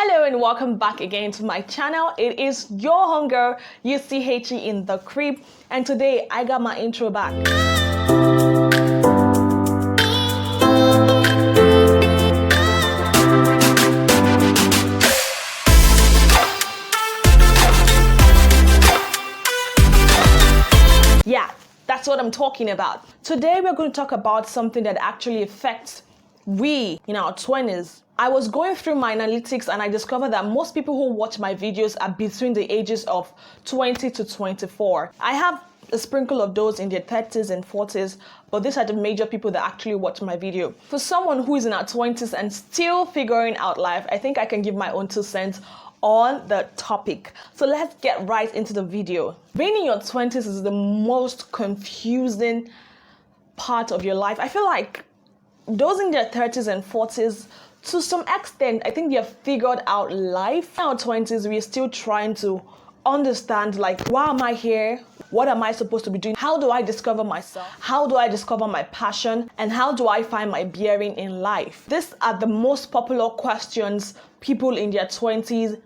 Hello and welcome back again to my channel. It is your homegirl, UCHE in the crib, and today I got my intro back. Yeah, that's what I'm talking about. Today we're going to talk about something that actually affects we in our 20s. I was going through my analytics and I discovered that most people who watch my videos are between the ages of 20 to 24. I have a sprinkle of those in their 30s and 40s, but these are the major people that actually watch my video. For someone who is in our 20s and still figuring out life, I think I can give my own 2 cents on the topic. So let's get right into the video. Being in your 20s is the most confusing part of your life. I feel like those in their 30s and 40s, to some extent, I think they have figured out life. In our 20s, we're still trying to understand, like, why am I here? What am I supposed to be doing? How do I discover myself? How do I discover my passion? And how do I find my bearing in life? These are the most popular questions people in their 20s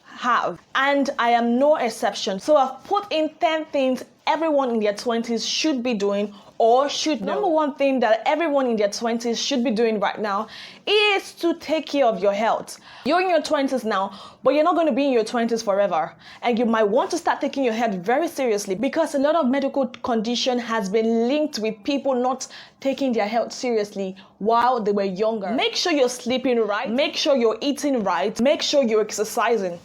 have, and I am no exception. So I've put in 10 things everyone in their 20s should be doing or should know. Number one thing that everyone in their 20s should be doing right now is to take care of your health. You're in your 20s now, but you're not going to be in your 20s forever. And you might want to start taking your health very seriously because a lot of medical condition has been linked with people not taking their health seriously while they were younger. Make sure you're sleeping right. Make sure you're eating right. Make sure you're exercising.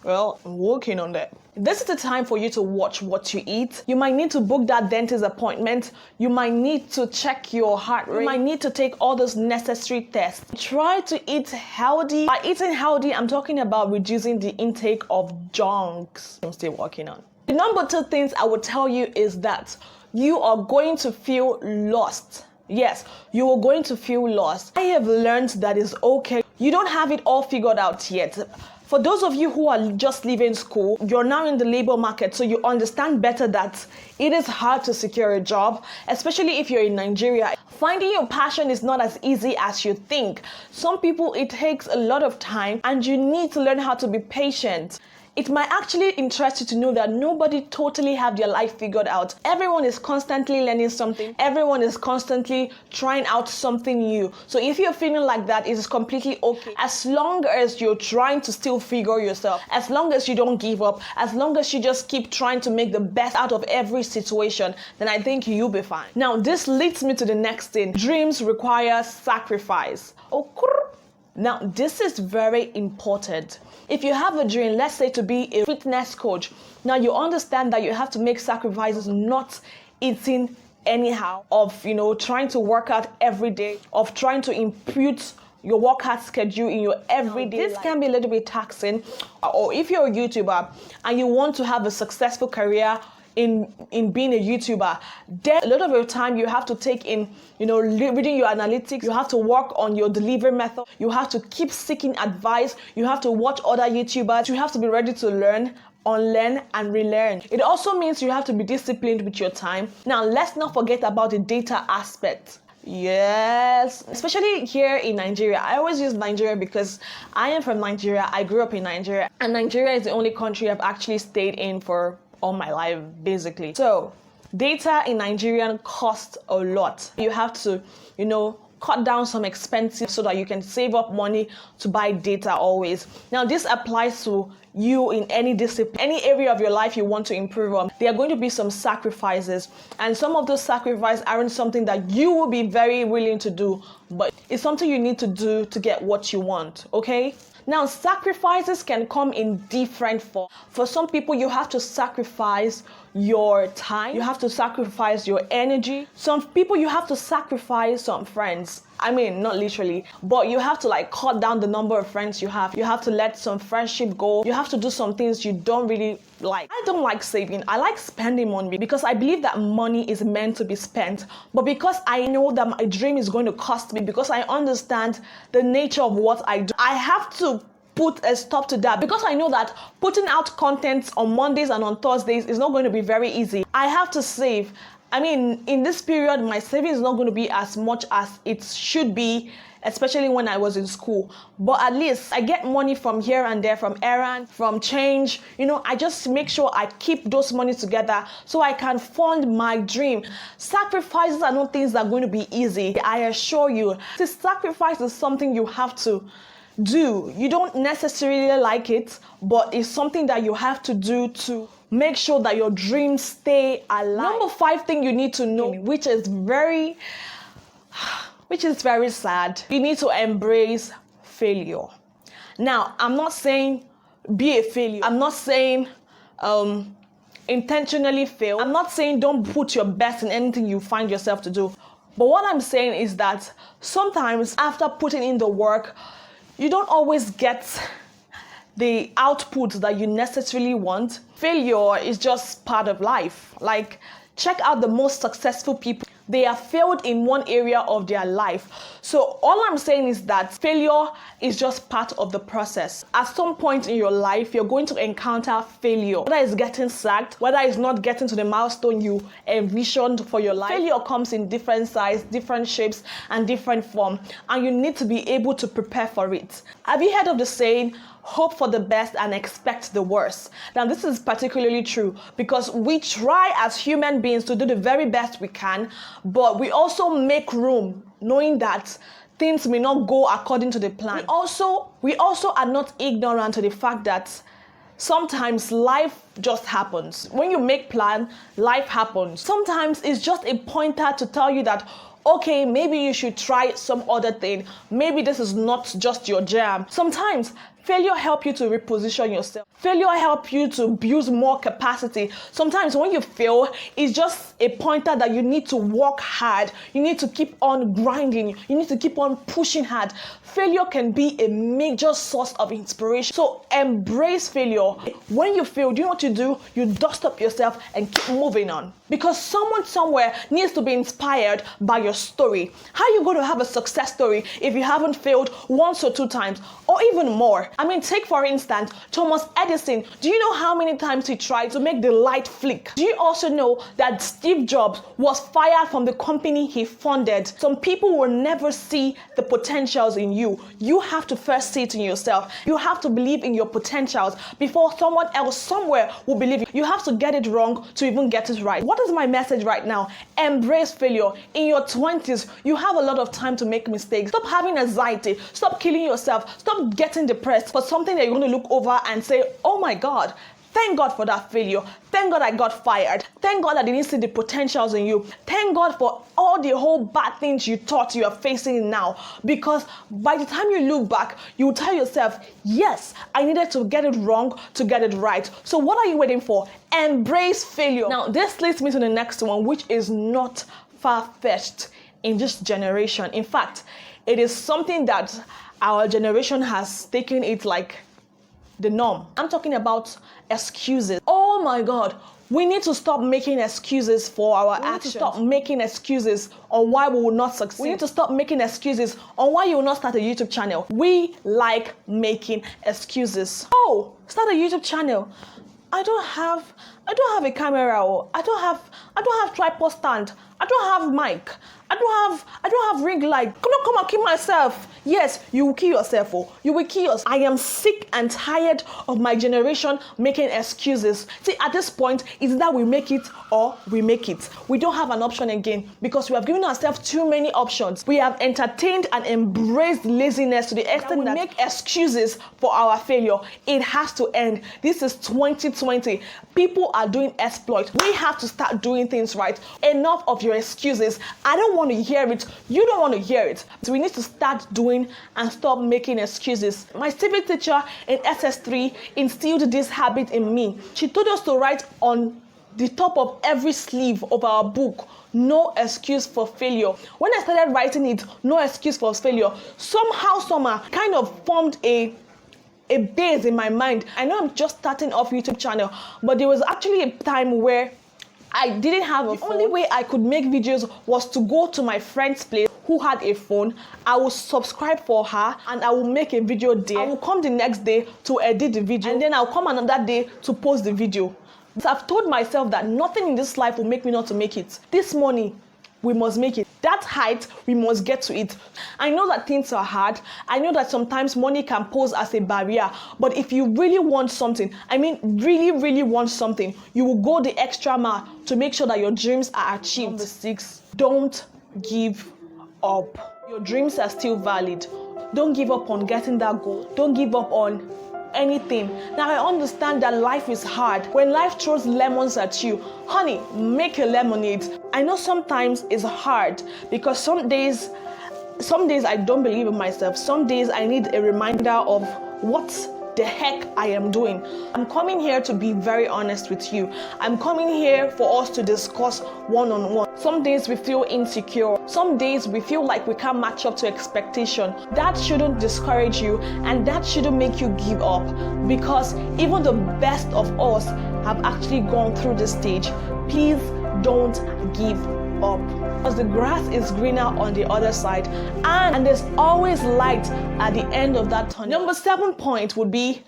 Well, I'm working on that. This is the time for you to watch what you eat. You might need to book that dentist appointment. You might need to check your heart rate. You might need to take all those necessary tests. Try to eat healthy. By eating healthy, I'm talking about reducing the intake of junks. I'm still working on. The number 2 things I would tell you is that you are going to feel lost. Yes, you are going to feel lost. I have learned that it's okay. You don't have it all figured out yet. For those of you who are just leaving school, you're now in the labor market, so you understand better that it is hard to secure a job, especially if you're in Nigeria. Finding your passion is not as easy as you think. Some people, it takes a lot of time, and you need to learn how to be patient. It might actually interest you to know that nobody totally have their life figured out. Everyone is constantly learning something. Everyone is constantly trying out something new. So if you're feeling like that, it is completely okay. As long as you're trying to still figure yourself, as long as you don't give up, as long as you just keep trying to make the best out of every situation, then I think you'll be fine. Now, this leads me to the next thing. Dreams require sacrifice. Now, this is very important. If you have a dream, let's say to be a fitness coach, now you understand that you have to make sacrifices, not eating anyhow, of, trying to work out every day, of trying to impute your workout schedule in your everyday life. This can be a little bit taxing. Or if you're a YouTuber and you want to have a successful career in being a YouTuber, then a lot of your time you have to take in, reading your analytics. You have to work on your delivery method. You have to keep seeking advice. You have to watch other YouTubers. You have to be ready to learn, unlearn, and relearn. It also means you have to be disciplined with your time. Now, let's not forget about the data aspect. Yes, especially here in Nigeria. I always use Nigeria because I am from Nigeria. I grew up in Nigeria, and Nigeria is the only country I've actually stayed in for all my life, basically. So data in Nigeria costs a lot. You have to, cut down some expenses so that you can save up money to buy data always. Now, this applies to you in any discipline, any area of your life you want to improve on. There are going to be some sacrifices, and some of those sacrifices aren't something that you will be very willing to do, but it's something you need to do to get what you want, okay? Now, sacrifices can come in different forms. For some people, you have to sacrifice your time. You have to sacrifice your energy. Some people, you have to sacrifice some friends. I mean, not literally, but you have to cut down the number of friends you have. You have to let some friendship go. You have to do some things you don't really like. I don't like saving. I like spending money because I believe that money is meant to be spent. But because I know that my dream is going to cost me, because I understand the nature of what I do, I have to put a stop to that because I know that putting out content on Mondays and on Thursdays is not going to be very easy. I have to save. I mean, in this period, my savings is not going to be as much as it should be, especially when I was in school. But at least I get money from here and there, from errand, from change. I just make sure I keep those money together so I can fund my dream. Sacrifices are not things that are going to be easy. I assure you. The sacrifice is something you have to do. You don't necessarily like it, but it's something that you have to do to make sure that your dreams stay alive. Number 5 thing you need to know, which is very sad. You need to embrace failure. Now, I'm not saying be a failure. I'm not saying intentionally fail. I'm not saying don't put your best in anything you find yourself to do. But what I'm saying is that sometimes after putting in the work, you don't always get the output that you necessarily want. Failure is just part of life. Like, check out the most successful people. They have failed in one area of their life. So all I'm saying is that failure is just part of the process. At some point in your life, you're going to encounter failure. Whether it's getting sacked, whether it's not getting to the milestone you envisioned for your life. Failure comes in different sizes, different shapes, and different form. And you need to be able to prepare for it. Have you heard of the saying, hope for the best and expect the worst? Now, this is particularly true because we try as human beings to do the very best we can, but we also make room knowing that things may not go according to the plan. We also are not ignorant to the fact that sometimes life just happens. When you make plan, life happens. Sometimes it's just a pointer to tell you that, okay, maybe you should try some other thing. Maybe this is not just your jam. Sometimes failure helps you to reposition yourself. Failure helps you to build more capacity. Sometimes when you fail, it's just a pointer that you need to work hard. You need to keep on grinding. You need to keep on pushing hard. Failure can be a major source of inspiration. So embrace failure. When you fail, do you know what you do? You dust up yourself and keep moving on. Because someone somewhere needs to be inspired by your story. How are you going to have a success story if you haven't failed once or 2 times or even more? I mean, take for instance, Thomas Edison. Do you know how many times he tried to make the light flick? Do you also know that Steve Jobs was fired from the company he funded? Some people will never see the potentials in you. You have to first see it in yourself. You have to believe in your potentials before someone else somewhere will believe you. You have to get it wrong to even get it right. What is my message right now? Embrace failure. In your 20s, you have a lot of time to make mistakes. Stop having anxiety. Stop killing yourself. Stop getting depressed for something that you're going to look over and say, oh my God, thank God for that failure. Thank God I got fired. Thank God I didn't see the potentials in you. Thank God for all the whole bad things you thought you are facing now. Because by the time you look back, you will tell yourself, yes, I needed to get it wrong to get it right. So what are you waiting for? Embrace failure. Now, this leads me to the next one, which is not far-fetched in this generation. In fact, it is something that our generation has taken it like the norm. I'm talking about excuses. Oh my God. We need to stop making excuses for our actions. We need to stop making excuses on why we will not succeed. We need to stop making excuses on why you will not start a YouTube channel. We like making excuses. Oh, start a YouTube channel. I don't have a camera, or I don't have tripod stand. I don't have mic. I don't have ring light. Come and kill myself. Yes, you will kill yourself. Oh, you will kill us. I am sick and tired of my generation making excuses. See, at this point, it's that we make it or we make it. We don't have an option again because we have given ourselves too many options. We have entertained and embraced laziness to the extent that we make excuses for our failure. It has to end. This is 2020. People are doing exploits. We have to start doing things right. Enough of your excuses. I don't want to hear it. You don't want to hear it. So we need to start doing and stop making excuses. My civic teacher in SS3 instilled this habit in me. She told us to write on the top of every sleeve of our book, no excuse for failure. When I started writing it, no excuse for failure, somehow kind of formed a base in my mind. I know I'm just starting off YouTube channel, but there was actually a time where I didn't have a phone. The only way I could make videos was to go to my friend's place who had a phone. I will subscribe for her and I will make a video there. I will come the next day to edit the video and then I'll come another day to post the video. I've told myself that nothing in this life will make me not to make it. This money, we must make it. That height, we must get to it. I know that things are hard. I know that sometimes money can pose as a barrier. But if you really want something, really, really want something, you will go the extra mile to make sure that your dreams are achieved. Number 6, don't give up. Your dreams are still valid. Don't give up on getting that goal. Don't give up on anything. Now, I understand that life is hard. When life throws lemons at you, honey, make a lemonade. I know sometimes it's hard because some days I don't believe in myself. Some days I need a reminder of what the heck I am doing. I'm coming here to be very honest with you. I'm coming here for us to discuss one-on-one. Some days we feel insecure. Some days we feel like we can't match up to expectation. That shouldn't discourage you, and that shouldn't make you give up, because even the best of us have actually gone through this stage. Please don't give up, because the grass is greener on the other side, and there's always light at the end of that tunnel. Number 7 point would be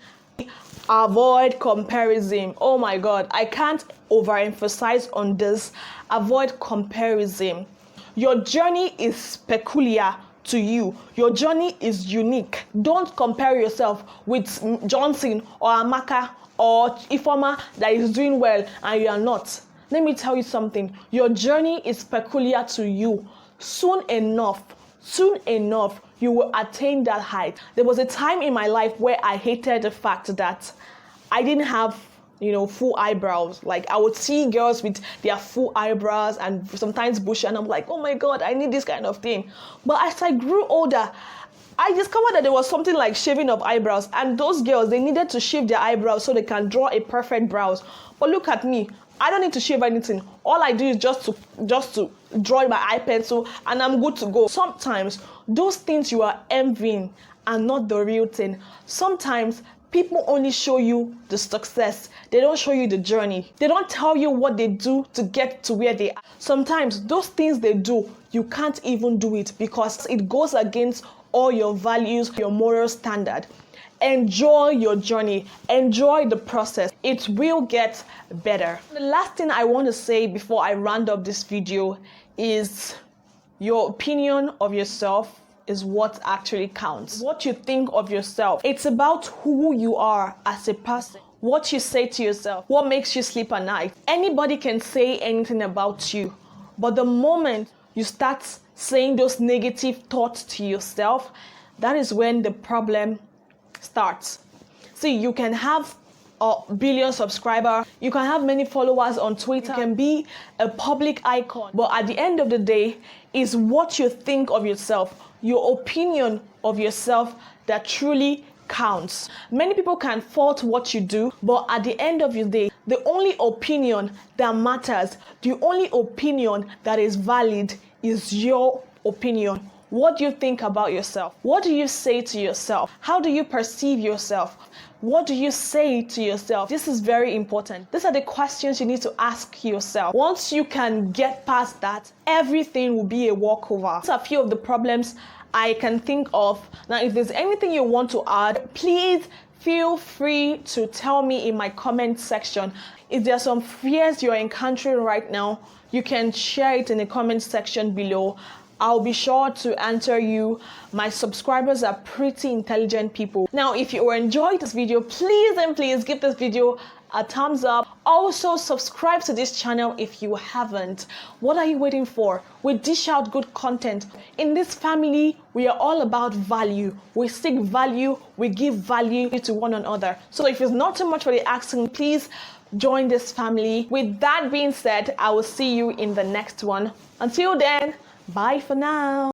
avoid comparison. Oh my God, I can't overemphasize on this. Avoid comparison. Your journey is peculiar to you. Your journey is unique. Don't compare yourself with Johnson or Amaka or Ifoma that is doing well and you are not. Let me tell you something. Your journey is peculiar to you. Soon enough, you will attain that height. There was a time in my life where I hated the fact that I didn't have, full eyebrows. Like, I would see girls with their full eyebrows and sometimes bushy, and I'm like, oh my God, I need this kind of thing. But as I grew older, I discovered that there was something like shaving of eyebrows, and those girls, they needed to shave their eyebrows so they can draw a perfect brows. But look at me. I don't need to shave anything. All I do is just to draw my eye pencil and I'm good to go. Sometimes those things you are envying are not the real thing. Sometimes people only show you the success. They don't show you the journey. They don't tell you what they do to get to where they are. Sometimes those things they do, you can't even do it because it goes against all your values, your moral standard. Enjoy your journey. Enjoy the process. It will get better. The last thing I want to say before I round up this video is your opinion of yourself is what actually counts. What you think of yourself. It's about who you are as a person. What you say to yourself. What makes you sleep at night. Anybody can say anything about you. But the moment you start saying those negative thoughts to yourself, that is when the problem starts. See, you can have a billion subscribers, you can have many followers on Twitter, you can be a public icon, but at the end of the day, is what you think of yourself, your opinion of yourself that truly counts. Many people can fault what you do, but at the end of the day, the only opinion that matters, the only opinion that is valid is your opinion. What do you think about yourself? What do you say to yourself? How do you perceive yourself? What do you say to yourself? This is very important. These are the questions you need to ask yourself. Once you can get past that, everything will be a walkover. These are a few of the problems I can think of. Now, if there's anything you want to add, please feel free to tell me in my comment section. If there are some fears you're encountering right now, you can share it in the comment section below. I'll be sure to answer you. My subscribers are pretty intelligent people. Now, if you enjoyed this video, please give this video a thumbs up. Also, subscribe to this channel if you haven't. What are you waiting for? We dish out good content. In this family, we are all about value. We seek value. We give value to one another. So if it's not too much for the asking, please join this family. With that being said, I will see you in the next one. Until then, bye for now.